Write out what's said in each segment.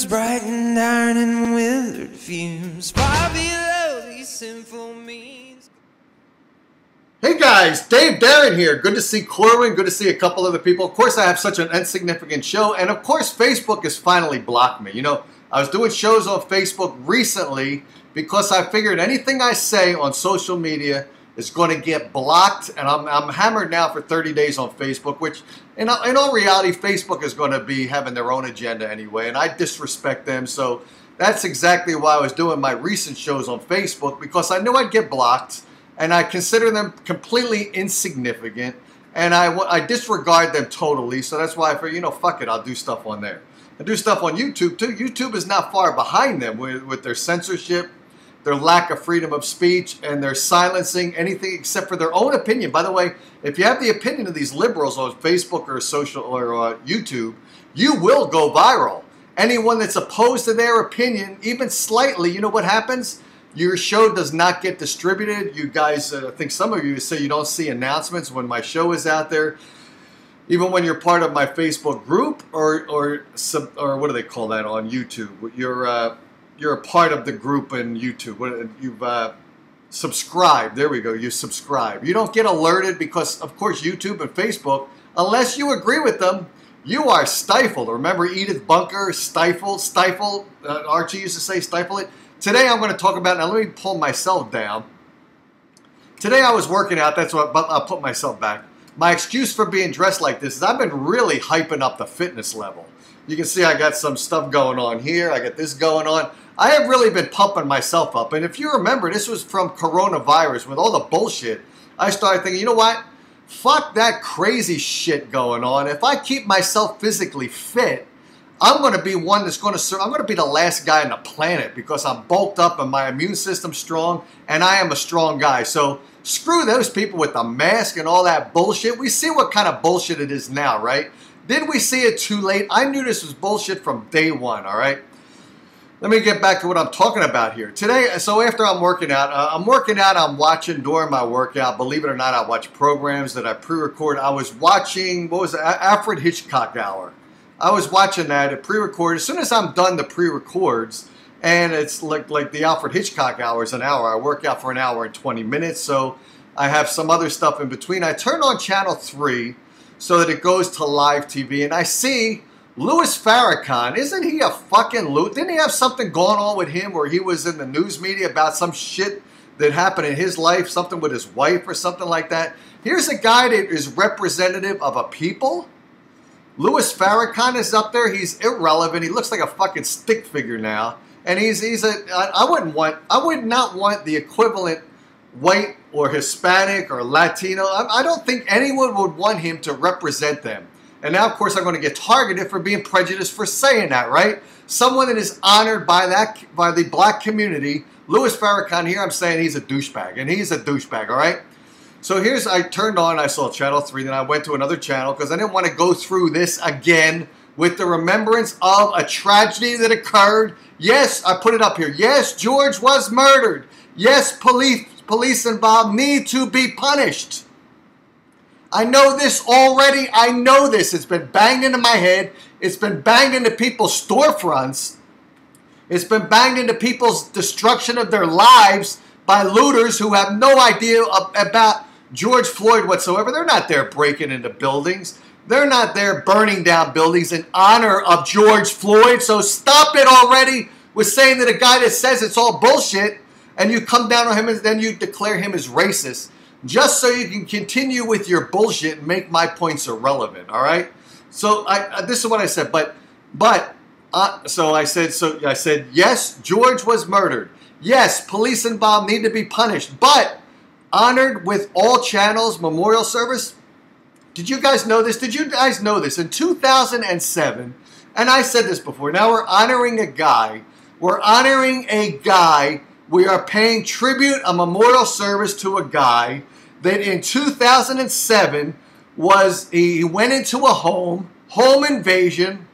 burns bright and iron and withered fumes far below these sinful means. Hey guys, Dave Darren here. Good to see Corwin. Good to see a couple other people. Of course, I have such an insignificant show. And of course, Facebook has finally blocked me. You know, I was doing shows on Facebook recently because I figured anything I say on social media is going to get blocked. And I'm hammered now for 30 days on Facebook, which in all reality, Facebook is going to be having their own agenda anyway. And I disrespect them. So that's exactly why I was doing my recent shows on Facebook, because I knew I'd get blocked. And I consider them completely insignificant, and I disregard them totally. So that's why I figured, you know, fuck it, I'll do stuff on there. I do stuff on YouTube too. YouTube is not far behind them with their censorship, their lack of freedom of speech, and their silencing anything except for their own opinion. By the way, if you have the opinion of these liberals on Facebook or social or YouTube, you will go viral. Anyone that's opposed to their opinion, even slightly, you know what happens? Your show does not get distributed. You guys, I think some of you say you don't see announcements when my show is out there. Even when you're part of my Facebook group or what do they call that on YouTube? You're a part of the group in YouTube. You've subscribed. There we go. You subscribe. You don't get alerted because, of course, YouTube and Facebook, unless you agree with them, you are stifled. Remember Edith Bunker, stifle. Archie used to say stifle it. Today I'm going to talk about, now let me pull myself down. Today I was working out, that's what I'll put myself back. My excuse for being dressed like this is I've been really hyping up the fitness level. You can see I got some stuff going on here, I got this going on. I have really been pumping myself up, and if you remember, this was from coronavirus with all the bullshit. I started thinking, you know what? Fuck that crazy shit going on. If I keep myself physically fit, I'm going to be one that's going to serve. I'm going to be the last guy on the planet because I'm bulked up and my immune system's strong, and I am a strong guy. So screw those people with the mask and all that bullshit. We see what kind of bullshit it is now, right? Did we see it too late? I knew this was bullshit from day one, all right? Let me get back to what I'm talking about here. Today, so after I'm working out, I'm watching during my workout. Believe it or not, I watch programs that I pre-record. I was watching, what was it, Alfred Hitchcock Hour. I was watching that at pre-record. As soon as I'm done the pre-records, and it's like the Alfred Hitchcock Hour is an hour. I work out for an hour and 20 minutes, so I have some other stuff in between. I turn on channel 3 so that it goes to live TV, and I see Louis Farrakhan. Isn't he a fucking loot? Didn't he have something going on with him where he was in the news media about some shit that happened in his life, something with his wife or something like that? Here's a guy that is representative of a people. Louis Farrakhan is up there. He's irrelevant. He looks like a fucking stick figure now. And I would not want the equivalent white or Hispanic or Latino. I don't think anyone would want him to represent them. And now, of course, I'm going to get targeted for being prejudiced for saying that, right? Someone that is honored by the black community, Louis Farrakhan, here I'm saying he's a douchebag. And he's a douchebag, all right? So I turned on, I saw channel 3, then I went to another channel because I didn't want to go through this again with the remembrance of a tragedy that occurred. Yes, I put it up here. Yes, George was murdered. Yes, police involved need to be punished. I know this already. I know this. It's been banged into my head. It's been banged into people's storefronts. It's been banged into people's destruction of their lives by looters who have no idea about George Floyd whatsoever. They're not there breaking into buildings. They're not there burning down buildings in honor of George Floyd. So stop it already with saying that a guy that says it's all bullshit and you come down on him and then you declare him as racist just so you can continue with your bullshit and make my points irrelevant, all right? So this is what I said, so I said, yes, George was murdered. Yes, police involved need to be punished, but honored with all channels, memorial service. Did you guys know this? Did you guys know this? In 2007, and I said this before, now we're honoring a guy. We're honoring a guy. We are paying tribute, a memorial service to a guy that in 2007 he went into a home invasion,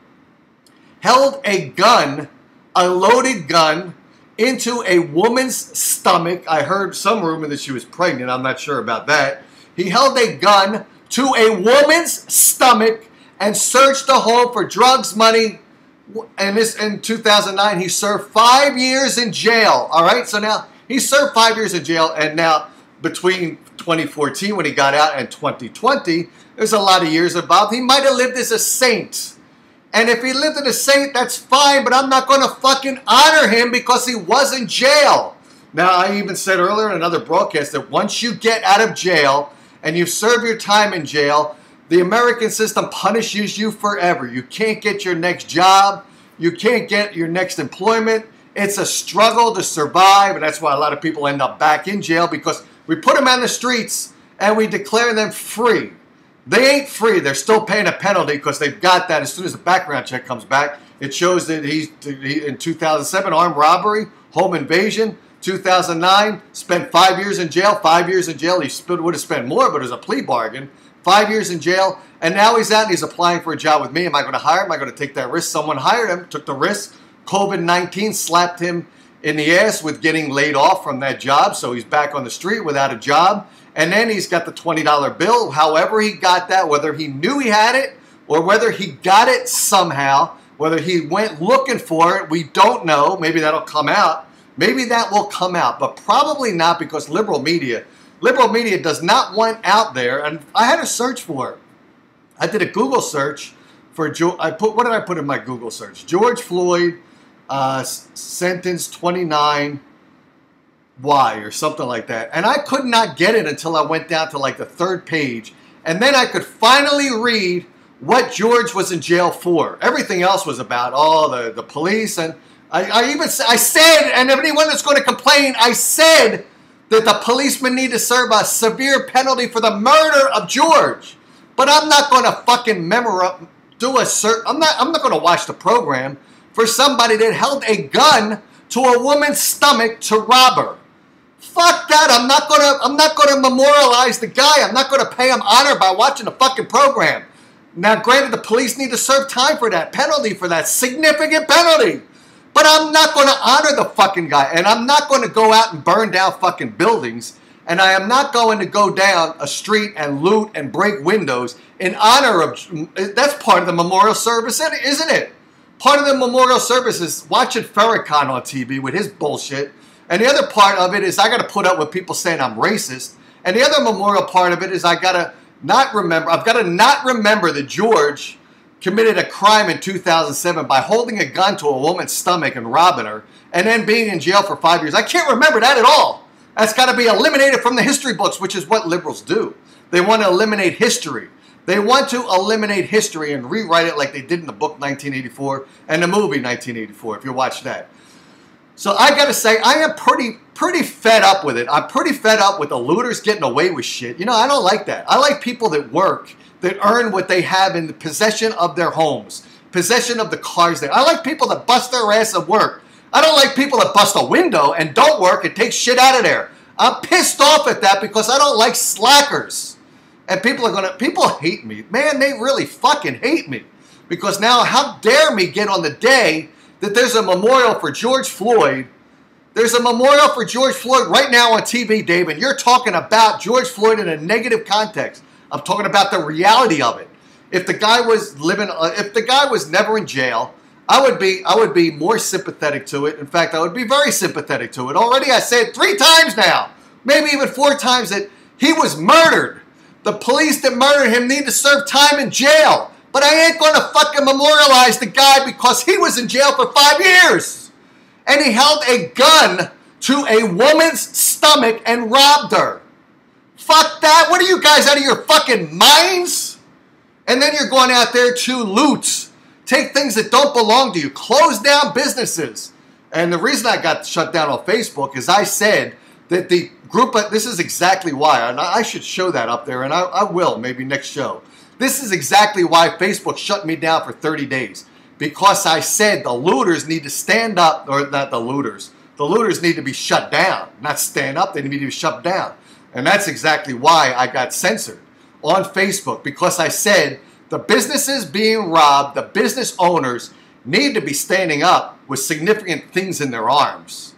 held a gun, a loaded gun, into a woman's stomach. I heard some rumor that she was pregnant. I'm not sure about that. He held a gun to a woman's stomach and searched the home for drugs, money, And this in 2009, he served 5 years in jail. All right, so now he served 5 years in jail, and now between 2014 when he got out and 2020, there's a lot of years involved. He might have lived as a saint. And if he lived as a saint, that's fine, but I'm not going to fucking honor him because he was in jail. Now, I even said earlier in another broadcast that once you get out of jail and you've served your time in jail, the American system punishes you forever. You can't get your next job. You can't get your next employment. It's a struggle to survive, and that's why a lot of people end up back in jail, because we put them on the streets and we declare them free. They ain't free. They're still paying a penalty because they've got that. As soon as the background check comes back, it shows that he in 2007, armed robbery, home invasion. 2009, spent 5 years in jail. 5 years in jail. He would have spent more, but it was a plea bargain. 5 years in jail. And now he's out and he's applying for a job with me. Am I going to hire him? Am I going to take that risk? Someone hired him, took the risk. COVID-19 slapped him in the ass with getting laid off from that job. So he's back on the street without a job. And then he's got the $20 bill. However he got that, whether he knew he had it or whether he got it somehow, whether he went looking for it, we don't know. Maybe that'll come out. Maybe that will come out, but probably not, because liberal media does not want out there. And I had to search for it. I did a Google search for, what did I put in my Google search? George Floyd, sentence 29, why, or something like that. And I could not get it until I went down to like the 3rd page. And then I could finally read what George was in jail for. Everything else was about, the police. And I said, and anyone that's going to complain, I said that the policemen need to serve a severe penalty for the murder of George. But I'm not going to fucking I'm not going to watch the program for somebody that held a gun to a woman's stomach to rob her. Fuck that. I'm not going to memorialize the guy. I'm not going to pay him honor by watching the fucking program. Now, granted, the police need to serve time for that penalty, for that significant penalty. But I'm not going to honor the fucking guy. And I'm not going to go out and burn down fucking buildings. And I am not going to go down a street and loot and break windows in honor of... That's part of the memorial service, isn't it? Part of the memorial service is watching Farrakhan on TV with his bullshit. And the other part of it is I got to put up with people saying I'm racist. And the other memorial part of it is I've got to not remember that George committed a crime in 2007 by holding a gun to a woman's stomach and robbing her, and then being in jail for 5 years. I can't remember that at all. That's got to be eliminated from the history books, which is what liberals do. They want to eliminate history. They want to eliminate history and rewrite it like they did in the book 1984 and the movie 1984, if you watch that. So I got to say, I am pretty fed up with it. I'm pretty fed up with the looters getting away with shit. You know, I don't like that. I like people that work, that earn what they have in the possession of their homes, possession of the cars there. I like people that bust their ass at work. I don't like people that bust a window and don't work and take shit out of there. I'm pissed off at that because I don't like slackers. And people hate me. Man, they really fucking hate me. Because now, how dare me get on the day that there's a memorial for George Floyd. There's a memorial for George Floyd right now on TV, Dave, and you're talking about George Floyd in a negative context. I'm talking about the reality of it. If the guy was never in jail, I would be more sympathetic to it. In fact, I would be very sympathetic to it. Already I said 3 times now, maybe even 4 times, that he was murdered. The police that murdered him need to serve time in jail. But I ain't going to fucking memorialize the guy because he was in jail for 5 years. And he held a gun to a woman's stomach and robbed her. Fuck that. What are you guys, out of your fucking minds? And then you're going out there to loot. Take things that don't belong to you. Close down businesses. And the reason I got shut down on Facebook is I said that the group, this is exactly why. And I should show that up there, and I will, maybe next show. This is exactly why Facebook shut me down for 30 days. Because I said the looters need to stand up, or not the looters. The looters need to be shut down. Not stand up, they need to be shut down. And that's exactly why I got censored on Facebook. Because I said the businesses being robbed, the business owners need to be standing up with significant things in their arms.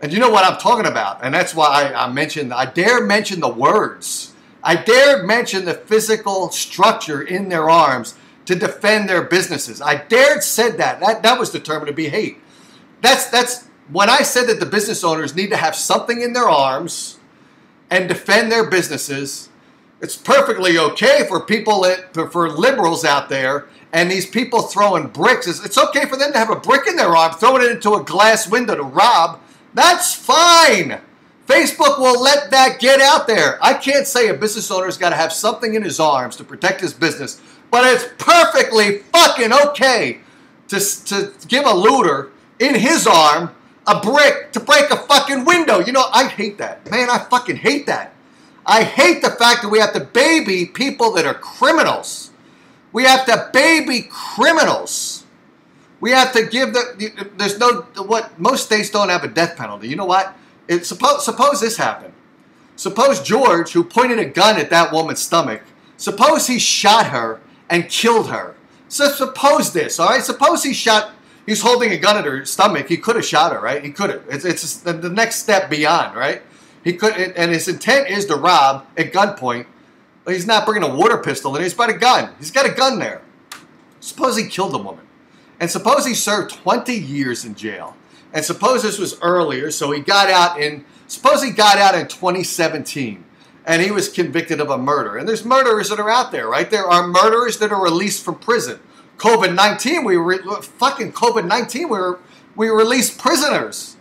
And you know what I'm talking about. And that's why I dare mention the words. I dare mention the physical structure in their arms to defend their businesses. I dared said that. That was determined to be hate. That's when I said that the business owners need to have something in their arms and defend their businesses. It's perfectly okay for people, for liberals out there, and these people throwing bricks. It's okay for them to have a brick in their arm, throwing it into a glass window to rob. That's fine. Facebook will let that get out there. I can't say a business owner's got to have something in his arms to protect his business, but it's perfectly fucking okay to give a looter in his arm a brick to break a fucking window. You know, I hate that. Man, I fucking hate that. I hate the fact that we have to baby people that are criminals. We have to baby criminals. We have to give there's no, what, most states don't have a death penalty. You know what? Suppose this happened. Suppose George, who pointed a gun at that woman's stomach, suppose he shot her and killed her. So suppose this, all right? Suppose he's holding a gun at her stomach. He could have shot her, right? He could have. It's the next step beyond, right? He could, and his intent is to rob at gunpoint. But he's not bringing a water pistol in. He's got a gun. He's got a gun there. Suppose he killed a woman. And suppose he served 20 years in jail. And suppose this was earlier, so he got out in 2017. And he was convicted of a murder. And there's murderers that are out there, right? There are murderers that are released from prison. COVID-19, we released prisoners.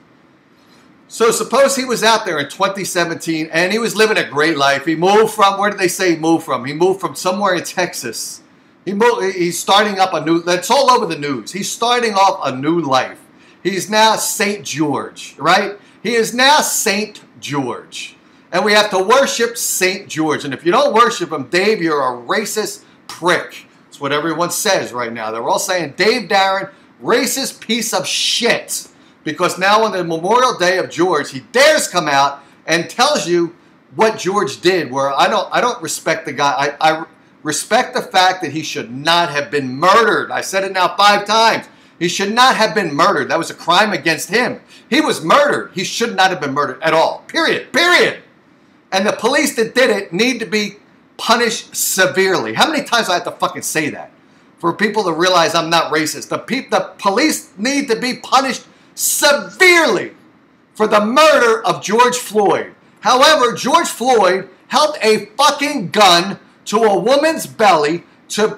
So suppose he was out there in 2017 and he was living a great life. He moved from, where did they say he moved from? He moved from somewhere in Texas. He's starting up a new, that's all over the news. He's starting off a new life. He's now St. George, right? He is now St. George. And we have to worship St. George. And if you don't worship him, Dave, you're a racist prick. That's what everyone says right now. They're all saying, Dave Darren, racist piece of shit. Because now on the Memorial Day of George, he dares come out and tells you what George did. Where I don't respect the guy. I respect the fact that he should not have been murdered. I said it now 5 times. He should not have been murdered. That was a crime against him. He was murdered. He should not have been murdered at all. Period. Period. And the police that did it need to be punished severely. How many times do I have to fucking say that for people to realize I'm not racist? The police need to be punished severely for the murder of George Floyd. However, George Floyd held a fucking gun to a woman's belly to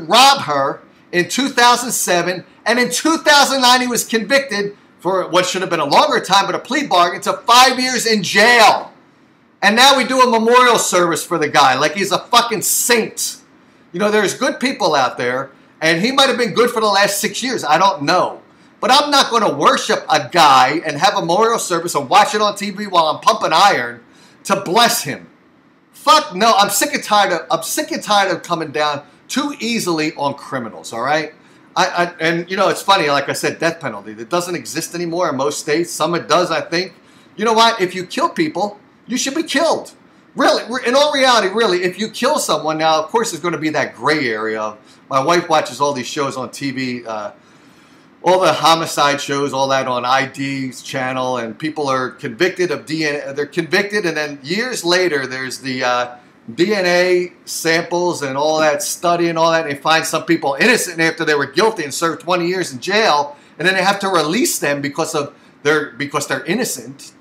rob her in 2007, and in 2009 he was convicted for what should have been a longer time, but a plea bargain to 5 years in jail. And now we do a memorial service for the guy like he's a fucking saint. You know, there's good people out there, and he might have been good for the last 6 years. I don't know. But I'm not going to worship a guy and have a memorial service and watch it on TV while I'm pumping iron to bless him. Fuck no, I'm sick and tired of coming down too easily on criminals, all right? And you know, it's funny, like I said, death penalty. That doesn't exist anymore in most states. Some it does, I think. You know what? If you kill people, you should be killed. Really, in all reality, really, if you kill someone, now, of course, there's going to be that gray area. My wife watches all these shows on TV, all the homicide shows, all that on ID's channel, and people are convicted of DNA. They're convicted, and then years later, there's the DNA samples and all that study and all that, and they find some people innocent after they were guilty and served 20 years in jail, and then they have to release them because they're innocent.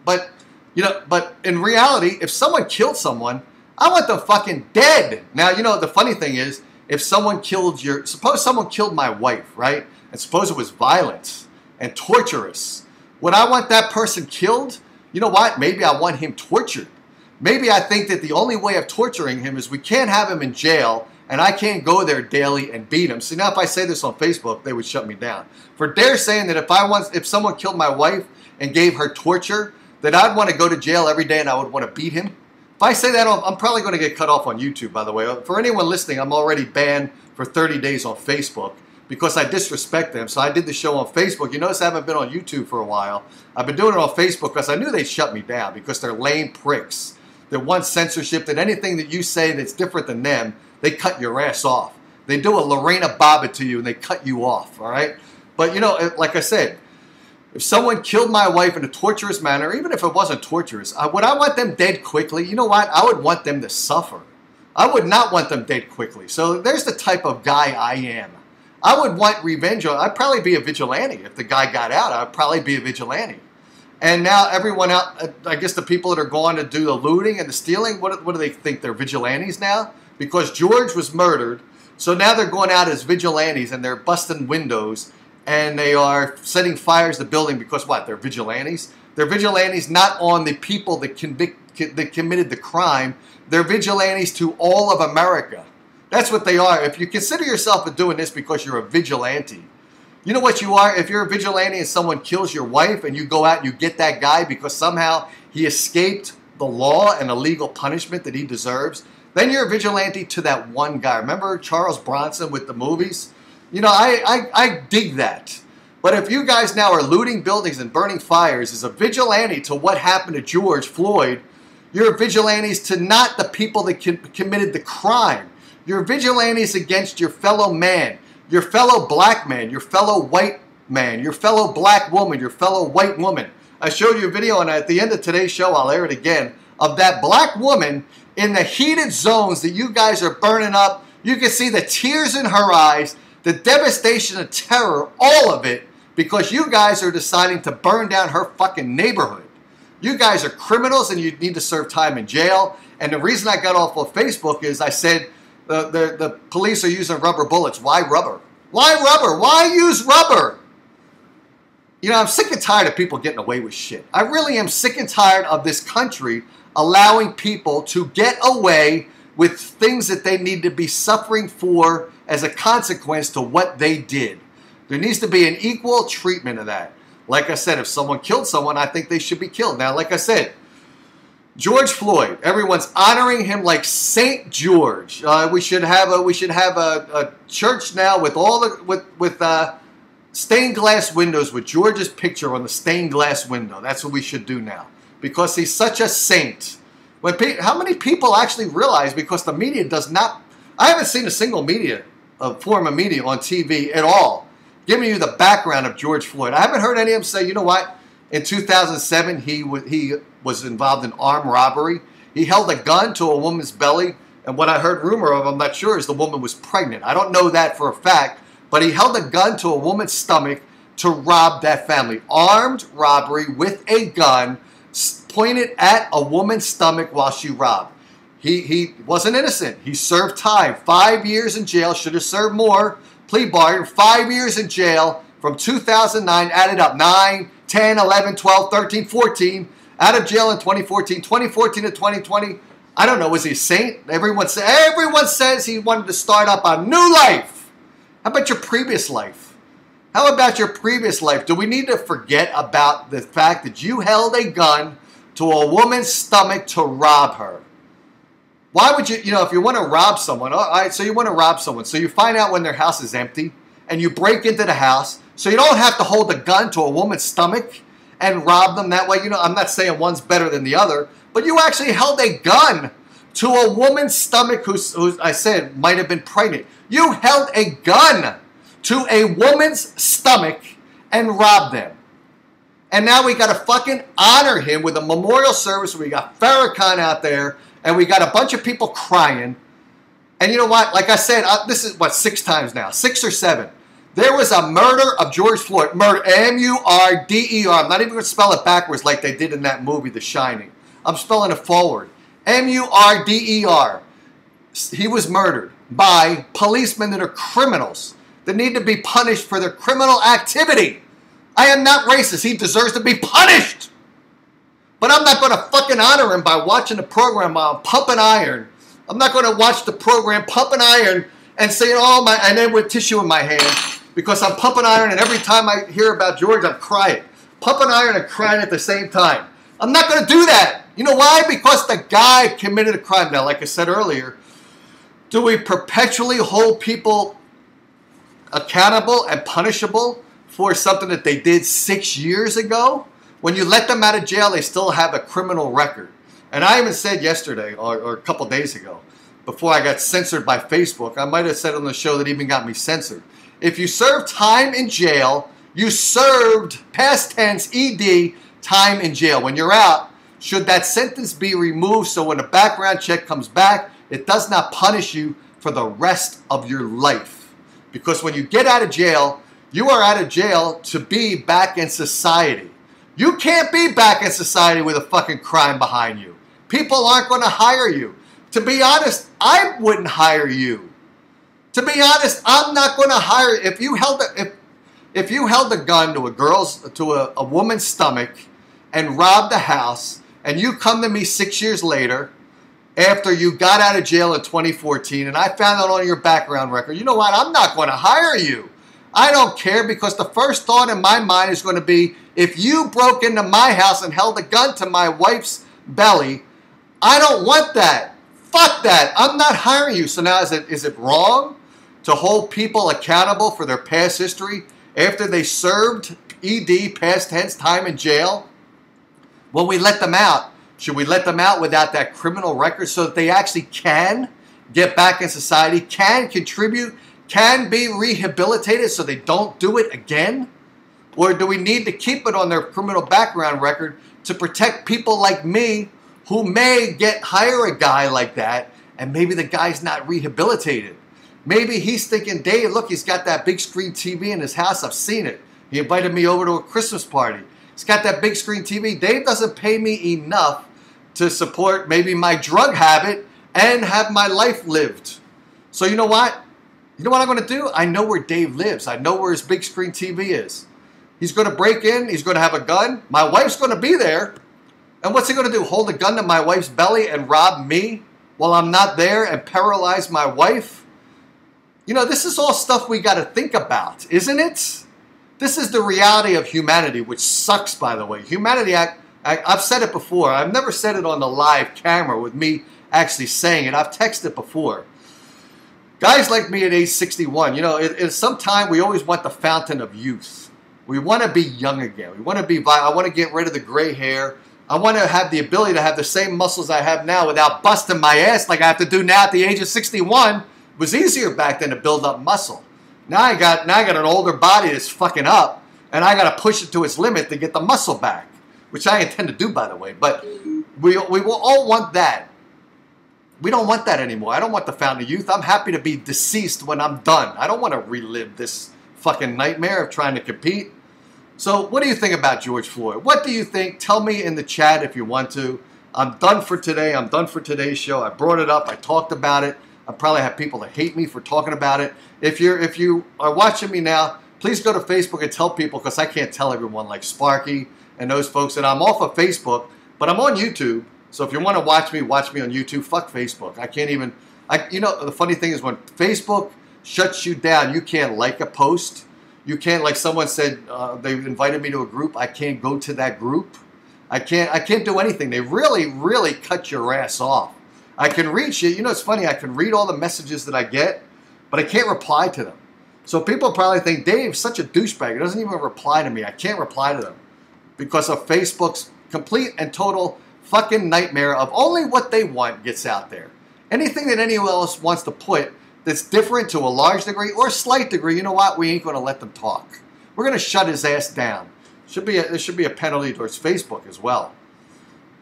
But you know, but in reality, if someone killed someone, I want them fucking dead. Now, you know, the funny thing is, if someone killed suppose someone killed my wife, right? And suppose it was violent and torturous. Would I want that person killed? You know what? Maybe I want him tortured. Maybe I think that the only way of torturing him is we can't have him in jail and I can't go there daily and beat him. See, now if I say this on Facebook, they would shut me down. For dare saying that if someone killed my wife and gave her torture, that I'd want to go to jail every day and I would want to beat him. If I say that, I'm probably going to get cut off on YouTube, by the way. For anyone listening, I'm already banned for 30 days on Facebook because I disrespect them. So I did the show on Facebook. You notice I haven't been on YouTube for a while. I've been doing it on Facebook because I knew they'd shut me down because they're lame pricks. They want censorship, that anything that you say that's different than them, they cut your ass off. They do a Lorena Bobbitt to you and they cut you off, all right? But, you know, like I said, if someone killed my wife in a torturous manner, even if it wasn't torturous, would I want them dead quickly? You know what? I would want them to suffer. I would not want them dead quickly. So there's the type of guy I am. I would want revenge. I'd probably be a vigilante. If the guy got out, I'd probably be a vigilante. And now everyone out, I guess the people that are going to do the looting and the stealing, what do they think? They're vigilantes now? Because George was murdered. So now they're going out as vigilantes and they're busting windows and they are setting fires to the building because what? They're vigilantes? They're vigilantes not on the people that committed the crime. They're vigilantes to all of America. That's what they are. If you consider yourself doing this because you're a vigilante, you know what you are? If you're a vigilante and someone kills your wife and you go out and you get that guy because somehow he escaped the law and the legal punishment that he deserves, then you're a vigilante to that one guy. Remember Charles Bronson with the movies? You know, I dig that. But if you guys now are looting buildings and burning fires as a vigilante to what happened to George Floyd, you're vigilantes to not the people that committed the crime. You're vigilantes against your fellow man, your fellow black man, your fellow white man, your fellow black woman, your fellow white woman. I showed you a video, and at the end of today's show, I'll air it again, of that black woman in the heated zones that you guys are burning up. You can see the tears in her eyes, the devastation and terror, all of it, because you guys are deciding to burn down her fucking neighborhood. You guys are criminals and you need to serve time in jail. And the reason I got off of Facebook is I said the police are using rubber bullets. Why rubber? Why rubber? Why use rubber? You know, I'm sick and tired of people getting away with shit. I really am sick and tired of this country allowing people to get away with things that they need to be suffering for as a consequence to what they did. There needs to be an equal treatment of that. Like I said, if someone killed someone, I think they should be killed. Now, like I said, George Floyd, everyone's honoring him like Saint George. We should have a church now with all the stained glass windows with George's picture on the stained glass window. That's what we should do now because he's such a saint. How many people actually realize? Because the media does not. I haven't seen a single form of media on TV at all giving you the background of George Floyd. I haven't heard any of them say, you know what? In 2007, he was involved in armed robbery. He held a gun to a woman's belly. And what I heard rumor of, I'm not sure, is the woman was pregnant. I don't know that for a fact. But he held a gun to a woman's stomach to rob that family. Armed robbery with a gun pointed at a woman's stomach while she robbed. He wasn't innocent. He served time. 5 years in jail. Should have served more. Plea bargain. 5 years in jail from 2009. Added up 9, 10, 11, 12, 13, 14. Out of jail in 2014. 2014 to 2020. I don't know. Was he a saint? Everyone says he wanted to start up a new life. How about your previous life? How about your previous life? Do we need to forget about the fact that you held a gun to a woman's stomach to rob her? Why would you, if you want to rob someone, all right, so you want to rob someone, so you find out when their house is empty, and you break into the house, so you don't have to hold a gun to a woman's stomach and rob them that way. I'm not saying one's better than the other, but you actually held a gun to a woman's stomach who I said might have been pregnant. You held a gun to a woman's stomach and robbed them. And now we got to fucking honor him with a memorial service. We got Farrakhan out there, and we got a bunch of people crying. And you know what? Like I said, this is, 6 times now? 6 or 7. There was a murder of George Floyd. Murder, M-U-R-D-E-R. I'm not even going to spell it backwards like they did in that movie, The Shining. I'm spelling it forward. M-U-R-D-E-R. He was murdered by policemen that are criminals that need to be punished for their criminal activity. I am not racist. He deserves to be punished. But I'm not going to fucking honor him by watching the program Pumping Iron. I'm not going to watch the program Pumping Iron and saying, and then with tissue in my hand because I'm pumping iron and every time I hear about George, I'm crying. Pumping iron and crying at the same time. I'm not going to do that. You know why? Because the guy committed a crime. Now, like I said earlier, do we perpetually hold people accountable and punishable for something that they did 6 years ago? When you let them out of jail, they still have a criminal record. And I even said yesterday or a couple days ago, before I got censored by Facebook, I might have said on the show that even got me censored. If you serve time in jail, you served, past tense, ED, time in jail. When you're out, should that sentence be removed so when a background check comes back, It does not punish you for the rest of your life. Because when you get out of jail, you are out of jail to be back in society. You can't be back in society with a fucking crime behind you. People aren't going to hire you. To be honest, I wouldn't hire you. To be honest, I'm not going to hire you. If you held a gun to a woman's stomach and robbed a house, and you come to me 6 years later, after you got out of jail in 2014, and I found out on your background record, you know what? I'm not going to hire you. I don't care, because the first thought in my mind is going to be, if you broke into my house and held a gun to my wife's belly, I don't want that. Fuck that. I'm not hiring you. So now is it wrong to hold people accountable for their past history after they served ED, past tense, time in jail? When we let them out, should we let them out without that criminal record so that they actually can get back in society, can contribute, can be rehabilitated so they don't do it again? Or do we need to keep it on their criminal background record to protect people like me who may hire a guy like that, and maybe the guy's not rehabilitated? Maybe he's thinking, Dave, look, he's got that big screen TV in his house. I've seen it. He invited me over to a Christmas party. He's got that big screen TV. Dave doesn't pay me enough to support maybe my drug habit and have my life lived. So you know what? You know what I'm going to do? I know where Dave lives. I know where his big screen TV is. He's going to break in. He's going to have a gun. My wife's going to be there. And what's he going to do? Hold a gun to my wife's belly and rob me while I'm not there and paralyze my wife? You know, this is all stuff we got to think about, isn't it? This is the reality of humanity, which sucks, by the way. Humanity, I've said it before. I've never said it on the live camera with me actually saying it. I've texted before. Guys like me at age 61, you know, at some time we always want the fountain of youth. We want to be young again. We want to be I want to get rid of the gray hair. I want to have the ability to have the same muscles I have now without busting my ass like I have to do now at the age of 61. It was easier back then to build up muscle. Now I got an older body that's fucking up, and I got to push it to its limit to get the muscle back, which I intend to do, by the way. But we will all want that. We don't want that anymore. I don't want the fountain of youth. I'm happy to be deceased when I'm done. I don't want to relive this fucking nightmare of trying to compete. So what do you think about George Floyd? What do you think? Tell me in the chat if you want to. I'm done for today. I'm done for today's show. I brought it up. I talked about it. I probably have people that hate me for talking about it. If you are watching me now, please go to Facebook and tell people, because I can't tell everyone like Sparky and those folks that I'm off of Facebook, but I'm on YouTube. So if you want to watch me on YouTube. Fuck Facebook. I can't even, you know, the funny thing is when Facebook shuts you down, you can't like a post. You can't, like someone said, they invited me to a group. I can't go to that group. I can't do anything. They really, really cut your ass off. I can reach you. You know, it's funny. I can read all the messages that I get, but I can't reply to them. So people probably think, Dave's such a douchebag. He doesn't even reply to me. I can't reply to them because of Facebook's complete and total fucking nightmare of only what they want gets out there. Anything that anyone else wants to put that's different to a large degree or a slight degree, you know what? We ain't going to let them talk. We're going to shut his ass down. There should be a penalty towards Facebook as well.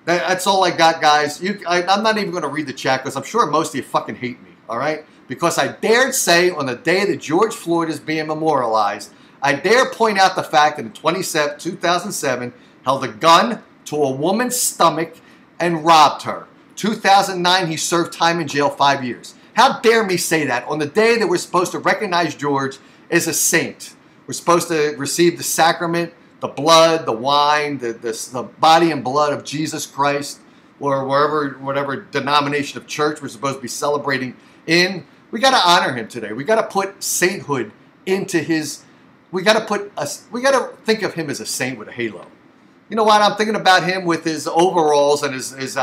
That's all I got, guys. I'm not even going to read the chat because I'm sure most of you fucking hate me, all right? Because I dared say on the day that George Floyd is being memorialized, I dare point out the fact that in 2007, held a gun to a woman's stomach and robbed her. 2009, he served time in jail 5 years. How dare me say that on the day that we're supposed to recognize George as a saint? We're supposed to receive the sacrament, the blood, the wine, the body and blood of Jesus Christ, or whatever denomination of church we're supposed to be celebrating in. We got to honor him today. We got to put sainthood into his. We got to think of him as a saint with a halo. You know what? I'm thinking about him with his overalls and his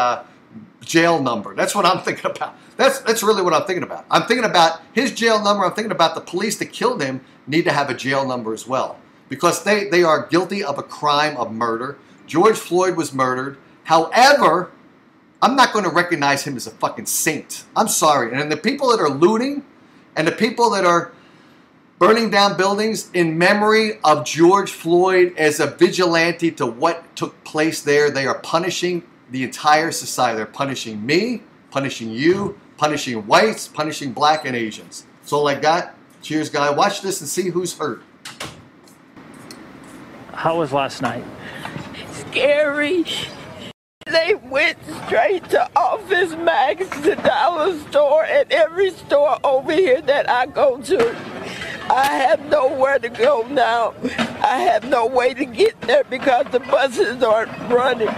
jail number. That's what I'm thinking about. That's really what I'm thinking about. I'm thinking about his jail number. I'm thinking about the police that killed him need to have a jail number as well, because they are guilty of a crime of murder. George Floyd was murdered. However, I'm not going to recognize him as a fucking saint. I'm sorry. And the people that are looting and the people that are burning down buildings in memory of George Floyd as a vigilante to what took place there, they are punishing the entire society. They're punishing me, punishing you, punishing whites, punishing black and Asians. That's all I got. Cheers, guy. Watch this and see who's hurt. How was last night? Scary. They went straight to Office Max, the dollar store, and every store over here that I go to. I have nowhere to go now. I have no way to get there because the buses aren't running.